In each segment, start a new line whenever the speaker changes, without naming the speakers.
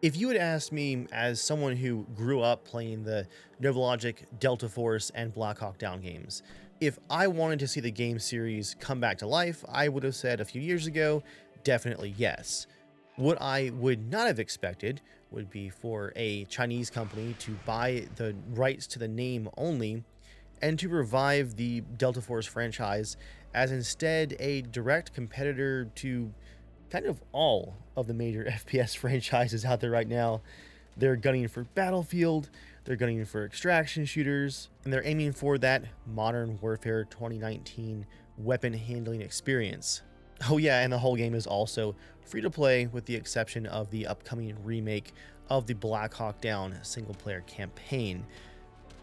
If you had asked me, as someone who grew up playing the Novalogic, Deltaforce, and Black Hawk Down games, if I wanted to see the game series come back to life, I would have said a few years ago, definitely yes. What I would not have expected would be for a Chinese company to buy the rights to the name only and to revive the Delta Force franchise as instead a direct competitor to kind of all of the major FPS franchises out there right now. They're gunning for Battlefield, they're gunning for extraction shooters, and they're aiming for that Modern Warfare 2019 weapon handling experience. Oh yeah, and the whole game is also free to play with the exception of the upcoming remake of the Black Hawk Down single player campaign.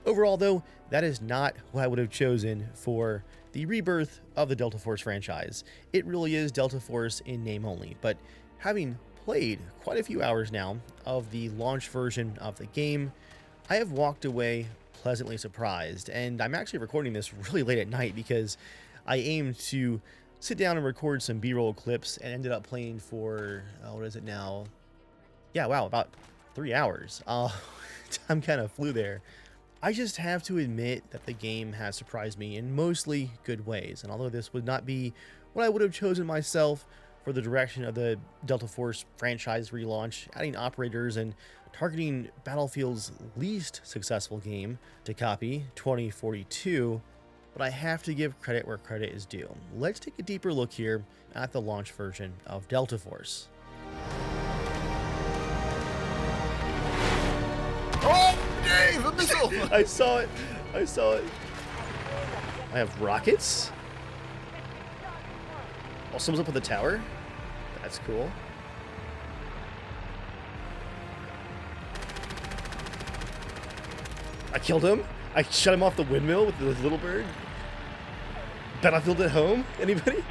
Overall though, that is not what I would have chosen for the rebirth of the Delta Force franchise. It really is Delta Force in name only, but having played quite a few hours now of the launch version of the game, I have walked away pleasantly surprised, and I'm actually recording this really late at night because I aimed to sit down and record some B-roll clips and ended up playing for, what is it now? Yeah, wow, about 3 hours. Time kind of flew there. I just have to admit that the game has surprised me in mostly good ways, and although this would not be what I would have chosen myself for the direction of the Delta Force franchise relaunch, adding operators and targeting Battlefield's least successful game to copy, 2042, but I have to give credit where credit is due. Let's take a deeper look here at the launch version of Delta Force.
Oh, Dave, a missile!
I saw it. I saw it. I have rockets. Oh, someone's up with the tower. That's cool. I killed him. I shut him off the windmill with the little bird. Battlefield at home? Anybody?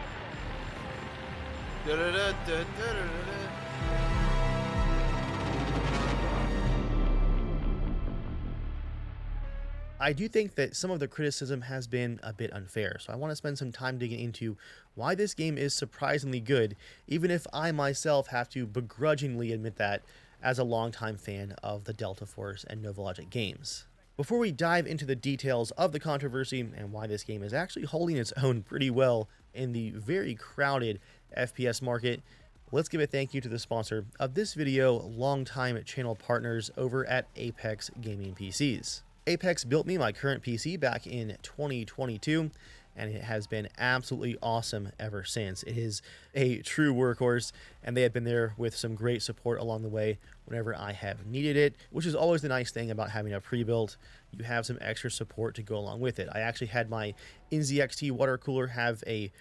I do think that some of the criticism has been a bit unfair, so I want to spend some time digging into why this game is surprisingly good, even if I myself have to begrudgingly admit that as a longtime fan of the Delta Force and Novalogic games. Before we dive into the details of the controversy and why this game is actually holding its own pretty well in the very crowded FPS market, let's give a thank you to the sponsor of this video, longtime channel partners over at Apex Gaming PCs. Apex built me my current PC back in 2022, and it has been absolutely awesome ever since. It is a true workhorse, and they have been there with some great support along the way whenever I have needed it, which is always the nice thing about having a pre-built. You have some extra support to go along with it. I actually had my NZXT water cooler have a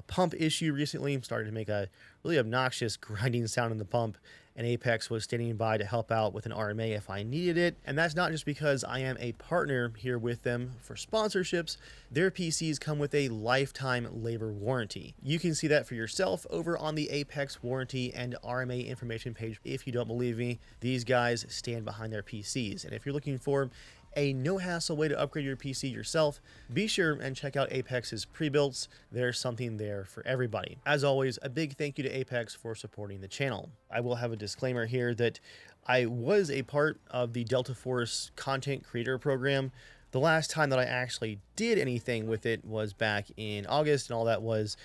pump issue recently, started to make a really obnoxious grinding sound in the pump, and Apex was standing by to help out with an RMA if I needed it. And that's not just because I am a partner here with them for sponsorships. Their PCs come with a lifetime labor warranty. You can see that for yourself over on the Apex warranty and RMA information page. If you don't believe me, these guys stand behind their PCs. And if you're looking for a no-hassle way to upgrade your PC yourself, be sure and check out Apex's pre-builts. There's something there for everybody. As always, a big thank you to Apex for supporting the channel. I will have a disclaimer here that I was a part of the Delta Force content creator program. The last time that I actually did anything with it was back in August, and all that was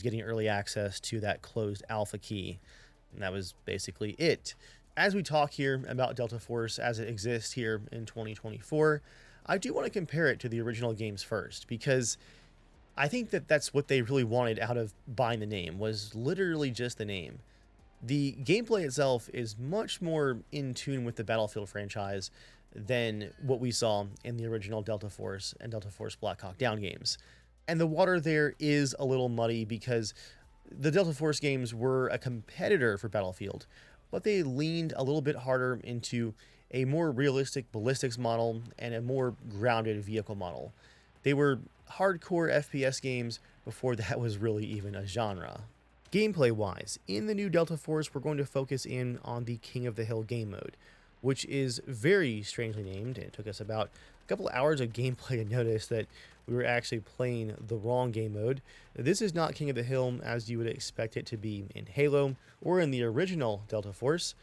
getting early access to that closed alpha key. And that was basically it. As we talk here about Delta Force as it exists here in 2024, I do want to compare it to the original games first, because I think that that's what they really wanted out of buying the name, was literally just the name. The gameplay itself is much more in tune with the Battlefield franchise than what we saw in the original Delta Force and Delta Force Black Hawk Down games. And the water there is a little muddy because the Delta Force games were a competitor for Battlefield, but they leaned a little bit harder into a more realistic ballistics model and a more grounded vehicle model. They were hardcore FPS games before that was really even a genre. Gameplay-wise, in the new Delta Force, we're going to focus in on the King of the Hill game mode, which is very strangely named. It took us about a couple hours of gameplay to notice that we were actually playing the wrong game mode. This is not King of the Hill as you would expect it to be in Halo or in the original Delta Force.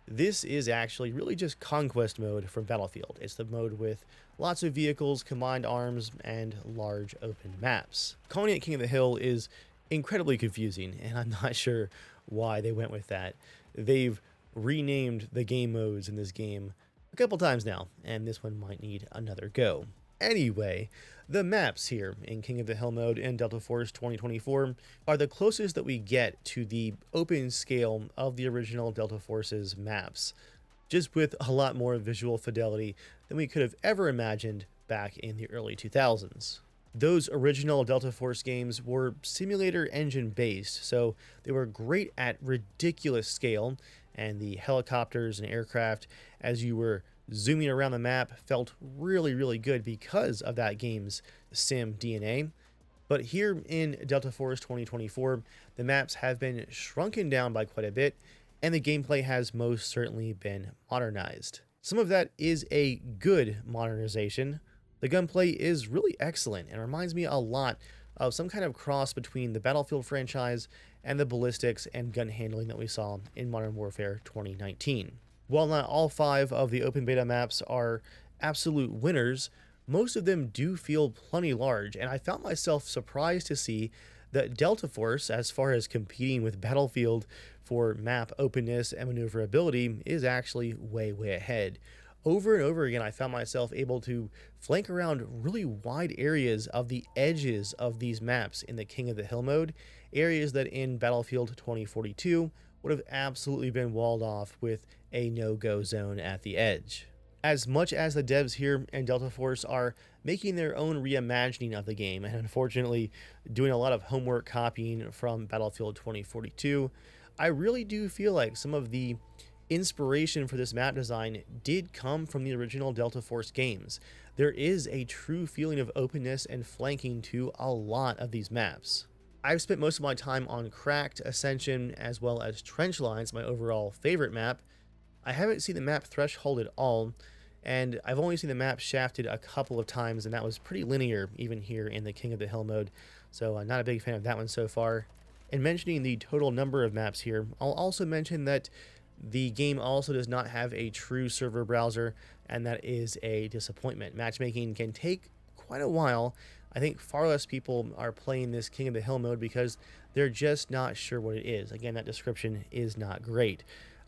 This is actually really just conquest mode from Battlefield. It's the mode with lots of vehicles, combined arms, and large open maps. Calling it King of the Hill is incredibly confusing, and I'm not sure why they went with that. They've renamed the game modes in this game a couple times now, and this one might need another go. Anyway, the maps here in King of the Hill mode in Delta Force 2024 are the closest that we get to the open scale of the original Delta Force's maps, just with a lot more visual fidelity than we could have ever imagined back in the early 2000s. Those original Delta Force games were simulator engine based, so they were great at ridiculous scale, and the helicopters and aircraft, as you were zooming around the map, felt really good because of that game's sim DNA. But here in Delta Force 2024, the maps have been shrunken down by quite a bit, and the gameplay has most certainly been modernized. Some of that is a good modernization. The gunplay is really excellent and reminds me a lot of some kind of cross between the Battlefield franchise and the ballistics and gun handling that we saw in Modern Warfare 2019. While not all 5 of the open beta maps are absolute winners, most of them do feel plenty large, and I found myself surprised to see that Delta Force, as far as competing with Battlefield for map openness and maneuverability, is actually way ahead. Over and over again, I found myself able to flank around really wide areas of the edges of these maps in the King of the Hill mode, areas that in Battlefield 2042 would have absolutely been walled off with a no-go zone at the edge. As much as the devs here in Delta Force are making their own reimagining of the game, and unfortunately doing a lot of homework copying from Battlefield 2042, I really do feel like some of the inspiration for this map design did come from the original Delta Force games. There is a true feeling of openness and flanking to a lot of these maps. I've spent most of my time on Cracked, Ascension, as well as Trench Lines, my overall favorite map. I haven't seen the map Threshold at all, and I've only seen the map Shafted a couple of times, and that was pretty linear even here in the King of the Hill mode, so I'm not a big fan of that one so far. And mentioning the total number of maps here, I'll also mention that the game also does not have a true server browser, and that is a disappointment. Matchmaking can take quite a while. I think far less people are playing this King of the Hill mode because they're just not sure what it is. Again, that description is not great.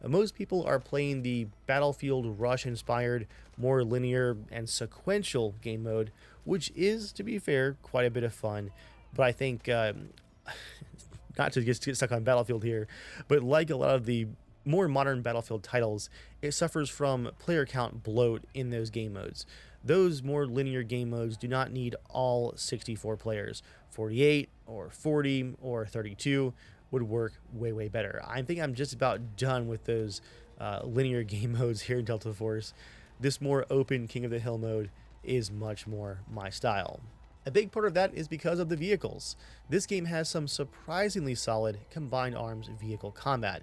Most people are playing the Battlefield Rush-inspired, more linear and sequential game mode, which is, to be fair, quite a bit of fun. But I think, not to get stuck on Battlefield here, but like a lot of the more modern Battlefield titles, it suffers from player count bloat in those game modes. Those more linear game modes do not need all 64 players. 48 or 40 or 32 would work way better. I think I'm just about done with those linear game modes here in Delta Force. This more open King of the Hill mode is much more my style. A big part of that is because of the vehicles. This game has some surprisingly solid combined arms vehicle combat.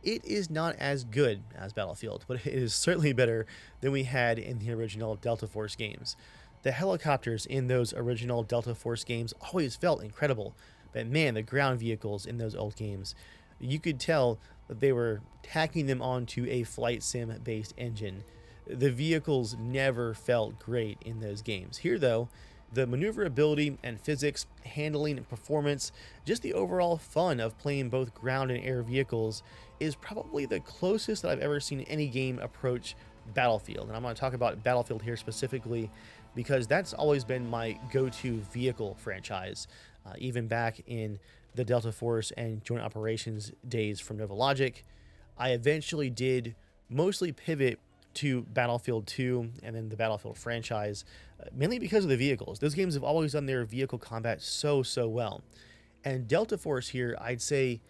It is not as good as Battlefield, but it is certainly better than we had in the original Delta Force games. The helicopters in those original Delta Force games always felt incredible, but man, the ground vehicles in those old games, you could tell that they were tacking them onto a flight sim based engine. The vehicles never felt great in those games. Here though, the maneuverability and physics, handling and performance, just the overall fun of playing both ground and air vehicles is probably the closest that I've ever seen any game approach Battlefield. And I'm going to talk about Battlefield here specifically because that's always been my go-to vehicle franchise. Even back in the Delta Force and Joint Operations days from Novalogic, I eventually did mostly pivot to Battlefield 2 and then the Battlefield franchise, mainly because of the vehicles. Those games have always done their vehicle combat so well. And Delta Force here, I'd say,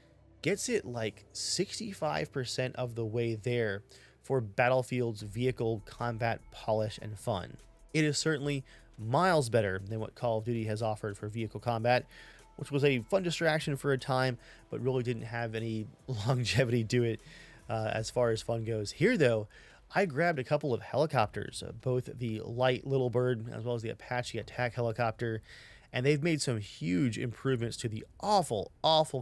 gets it like 65% of the way there for Battlefield's vehicle combat polish and fun. It is certainly miles better than what Call of Duty has offered for vehicle combat, which was a fun distraction for a time, but really didn't have any longevity to it as far as fun goes. Here though, I grabbed a couple of helicopters, both the light Little Bird as well as the Apache attack helicopter, and they've made some huge improvements to the awful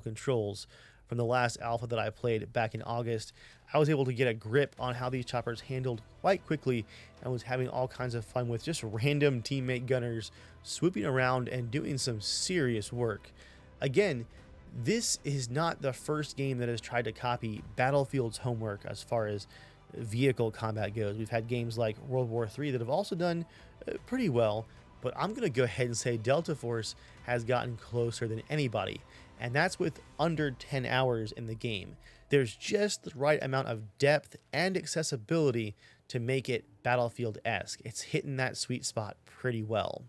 controls from the last alpha that I played back in August, I was able to get a grip on how these choppers handled quite quickly and was having all kinds of fun with just random teammate gunners swooping around and doing some serious work. Again, this is not the first game that has tried to copy Battlefield's homework as far as vehicle combat goes. We've had games like World War III that have also done pretty well, but I'm going to go ahead and say Delta Force has gotten closer than anybody, and that's with under 10 hours in the game. There's just the right amount of depth and accessibility to make it Battlefield-esque. It's hitting that sweet spot pretty well.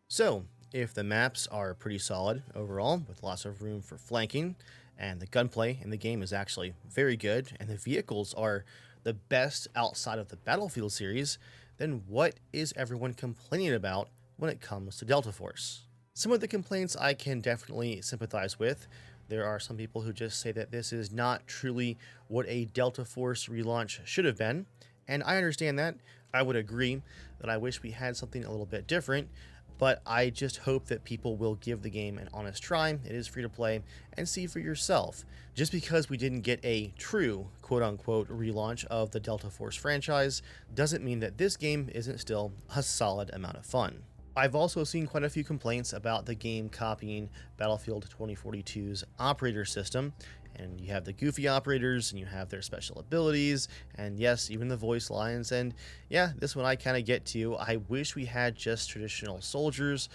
So, if the maps are pretty solid overall, with lots of room for flanking, and the gunplay in the game is actually very good, and the vehicles are the best outside of the Battlefield series, then what is everyone complaining about when it comes to Delta Force? Some of the complaints I can definitely sympathize with. There are some people who just say that this is not truly what a Delta Force relaunch should have been, and I understand that. I would agree that I wish we had something a little bit different, but I just hope that people will give the game an honest try. It is free to play, and see for yourself. Just because we didn't get a true quote-unquote relaunch of the Delta Force franchise doesn't mean that this game isn't still a solid amount of fun. I've also seen quite a few complaints about the game copying Battlefield 2042's operator system, and you have the goofy operators and you have their special abilities, and yes, even the voice lines. And yeah, this one I kind of get to. I wish we had just traditional soldiers,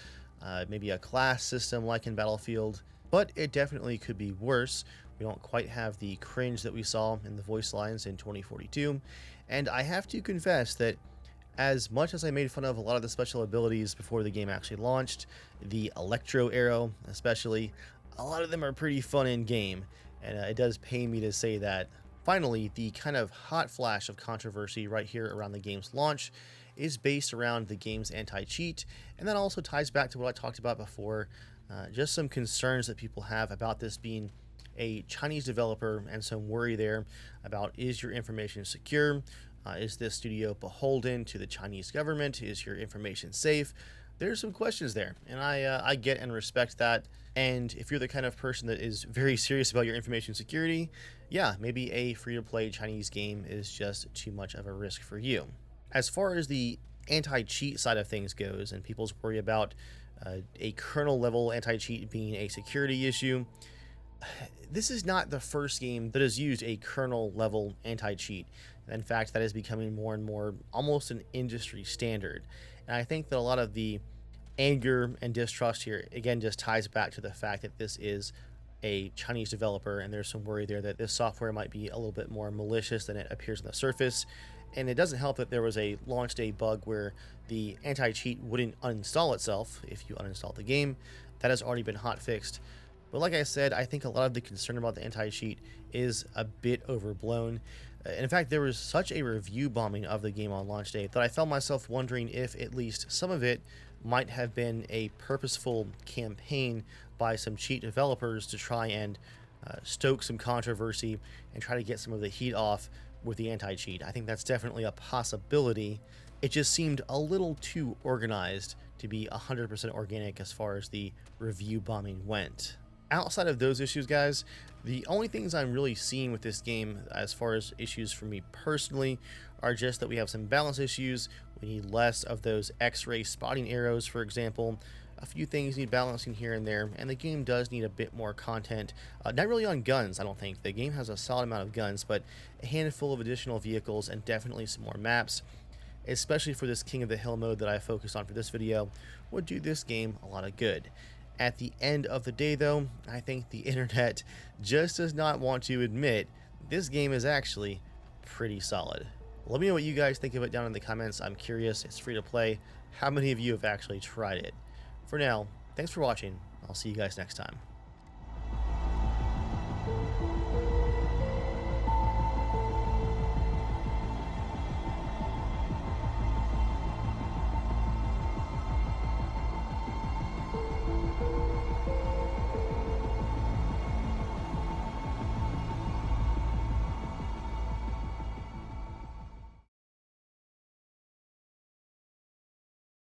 maybe a class system like in Battlefield, but it definitely could be worse. We don't quite have the cringe that we saw in the voice lines in 2042, and I have to confess that as much as I made fun of a lot of the special abilities before the game actually launched, the electro arrow especially, a lot of them are pretty fun in game, and it does pain me to say that. Finally, the kind of hot flash of controversy right here around the game's launch is based around the game's anti-cheat, and that also ties back to what I talked about before, just some concerns that people have about this being a Chinese developer and some worry there about, is your information secure? Is this studio beholden to the Chinese government? Is your information safe? There's some questions there, and I get and respect that. And if you're the kind of person that is very serious about your information security, yeah, maybe a free-to-play Chinese game is just too much of a risk for you. As far as the anti-cheat side of things goes, and people's worry about a kernel level anti-cheat being a security issue, this is not the first game that has used a kernel level anti-cheat. In fact, that is becoming more and more almost an industry standard. And I think that a lot of the anger and distrust here, again, just ties back to the fact that this is a Chinese developer, and there's some worry there that this software might be a little bit more malicious than it appears on the surface. And it doesn't help that there was a launch day bug where the anti-cheat wouldn't uninstall itself if you uninstall the game. That has already been hotfixed. But like I said, I think a lot of the concern about the anti-cheat is a bit overblown. In fact, there was such a review bombing of the game on launch day that I found myself wondering if at least some of it might have been a purposeful campaign by some cheat developers to try and stoke some controversy and try to get some of the heat off with the anti-cheat. I think that's definitely a possibility. It just seemed a little too organized to be 100% organic as far as the review bombing went. Outside of those issues, guys, the only things I'm really seeing with this game as far as issues for me personally are just that we have some balance issues. We need less of those X-ray spotting arrows, for example. A few things need balancing here and there, and the game does need a bit more content. Not really on guns, I don't think. The game has a solid amount of guns, but a handful of additional vehicles and definitely some more maps, especially for this King of the Hill mode that I focused on for this video, would do this game a lot of good. At the end of the day, though, I think the internet just does not want to admit this game is actually pretty solid. Let me know what you guys think of it down in the comments. I'm curious. It's free to play. How many of you have actually tried it? For now, thanks for watching. I'll see you guys next time.